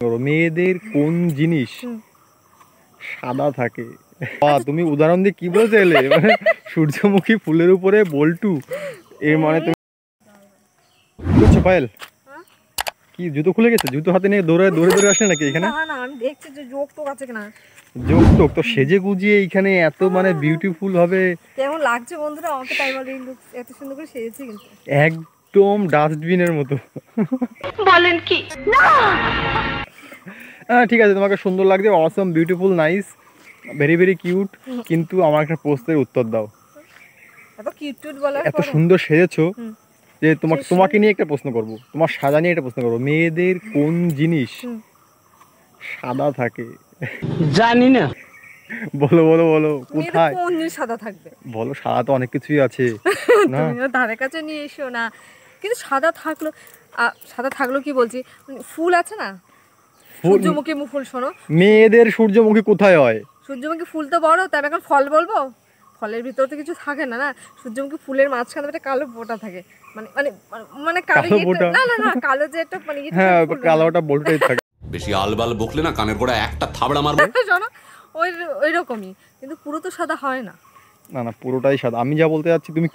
মেয়েদের কোন জিনিস সাদা থাকে? তুমি উদাহরণ দিয়ে কি বলতে এলে? মানে সূর্যমুখী ফুলের উপরে বল্টু, এর মানে তুমি বুঝছো পায়েল? কি জুতো খুলে গেছে? জুতো হাতে নিয়ে দৌড়ে দৌড়ে দৌড়ে আসলে নাকি এখানে? না না, আমি দেখছি যে যোগ টোক আছে কিনা। যোগ টোক তো সেজে গুজিয়ে এইখানে এত মানে বিউটিফুল ভাবে কেমন লাগছে বন্ধুরা আমাকে? তাই বলে এত সুন্দর করে সেজেছি কিন্তু একদম ডাস্টবিনের মতো। বলেন কি না? ঠিক আছে, তোমাকে সুন্দর লাগছে, awesome, beautiful, nice, very very cute, কিন্তু আমার একটা প্রশ্নের উত্তর দাও। এত কিউট কিউট বলার এত সুন্দর সেজেছো যে তোমাকে নিয়ে একটা প্রশ্ন করব, তোমার সাজা নিয়ে একটা প্রশ্ন করবো। মেয়েদের কোন জিনিস সাদা থাকে? জানি না। বলো বলো বলো, কোথায়? কোন জিনিস সাদা থাকবে? বলো, সাদা তো অনেক কিছুই আছে না? তুমিও ধারে কাছে নিয়ে এসো না। কিন্তু সাদা থাকলো কি বলছি, ফুল আছে না, সূর্যমুখী ফুল। শোনো, মেয়েদের সূর্যমুখী কোথায় হয়? সূর্যমুখী ফুল তো বড়, তাই এখন ফল বলবো? ফলের ভিতরে তো কিছু থাকে না না। সূর্যমুখী ফুলের মাঝখানে একটা কালো ফোঁটা থাকে, মানে মানে মানে কালো ফোঁটা, না না না, কালো যে একটা মানে হ্যাঁ, কালোটা বলতেই থাকে। বেশি আলবাল বকলে না কানের গোড়া একটা থাবড়া মারবো। শোনো, ওই রকমই, কিন্তু পুরো তো সাদা হয় না। না না, পুরোটাই সাদা। আমি যা বলতে যাচ্ছি, তুমি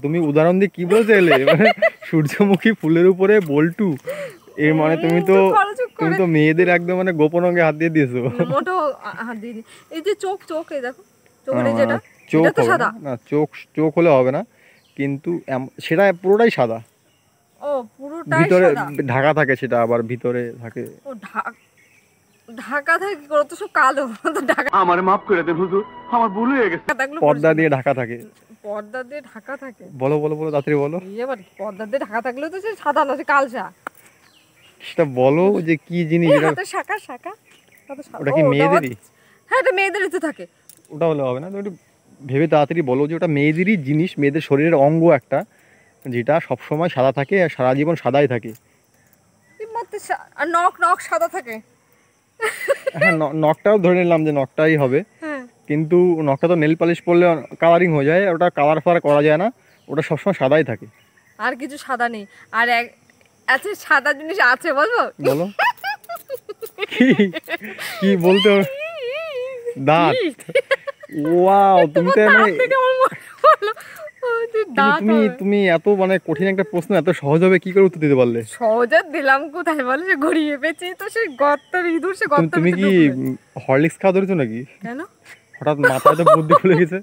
তুমি উদাহরণ দিয়ে কি বলতে এলে? মানে সূর্যমুখী ফুলের উপরে বল্টু, এর মানে তুমি তো মেয়েদের একদম মানে গোপন অঙ্গে হাত দিয়ে দিয়েছো। মোটো হাত দিয়ে এই যে চোখ এই দেখো, চোখের যেটা, চোখ তো সাদা না, চোখ হলে হবে না, কিন্তু সেটা পুরোটাই সাদা। ও, পুরোটাই ভিতরে সাদা, ঢাকা থাকে, সেটা আবার ভিতরে থাকে। ও ঢাকা থাকে কি করে? তো সব কালো। তো ঢাকা, আমারে মাফ করে দেন হুজুর, আমার ভুল হয়ে গেছে। পর্দা দিয়ে ঢাকা থাকে। পর্দা দিয়ে ঢাকা থাকে? বলো বলো বলো, তাড়াতাড়ি বলো। এবার পর্দা দিয়ে ঢাকা থাকলেও তো সে সাদা না, সে কালসা। সেটা বলো যে কি জিনিস। শাখা। ওটা কি মেয়েদেরই? হ্যাঁ, এটা মেয়েদেরই তো থাকে। ওটা হলে হবে না, তুমি একটু ভেবে তাড়াতাড়ি বলো যে ওটা মেয়েদেরই জিনিস, মেয়েদের শরীরের অঙ্গ একটা, যেটা সবসময় সাদা থাকে আর সারা জীবন সাদাই থাকে। আর নখ সাদা থাকে। হ্যাঁ, নখটাও ধরে নিলাম যে নখটাই হবে, কিন্তু নখটা তো নেল পালিশ পরলে কালারিং হয়ে যায়, ওটা কালার ফার করা যায় না, ওটা সবসময় সাদাই থাকে। আর কিছু সাদা নেই। আর আছে সাদা জিনিস আছে, বলবো? বলো কি বলতে হবে? দাঁত। ওয়াও, তুমি তো তুমি এত মানে কঠিন একটা প্রশ্ন এত সহজ হবে কি করে উত্তর দিতে পারলে? সহজ দিলাম কোথায় বলো? সে ঘুরিয়ে পেয়েছি তো, সে গর্তের ইঁদুর, সে গর্ত। তুমি কি হরলিক্স খাওয়া ধরেছো নাকি? কেন হঠাৎ মাথায় তো বুদ্ধি খুলে গেছে?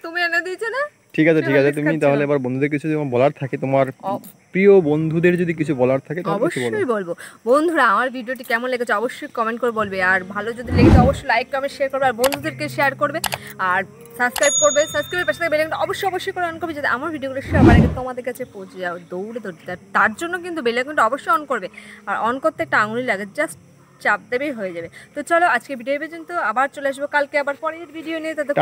তুমি এনে দিয়েছো না? ঠিক আছে, তুমি তাহলে এবার বন্ধুদের কিছু যেমন বলার থাকে, তোমার প্রিয় বন্ধুদের যদি কিছু বলার থাকে অবশ্যই বলবো। বন্ধুরা, আমার ভিডিওটি কেমন লেগেছে অবশ্যই কমেন্ট করে বলবে, আর ভালো যদি লেগেছে অবশ্যই লাইক কমেন্ট শেয়ার করবে, আর বন্ধুদেরকে শেয়ার করবে, আর সাবস্ক্রাইবের পাশে বেল আইকনটা অবশ্যই করে অন করবে, যাতে আমার ভিডিওগুলো সবার আগে তোমাদের কাছে পৌঁছে যাও দৌড়ে। তার জন্য কিন্তু বেল আইকনটা অবশ্যই অন করবে, আর অন করতে একটা আঙুলি লাগে, জাস্ট চাপ দেবেই হয়ে যাবে। তো চলো, আজকে ভিডিও পর্যন্ত, আবার চলে আসবো কালকে আবার পরের ভিডিও নিয়ে। তাদের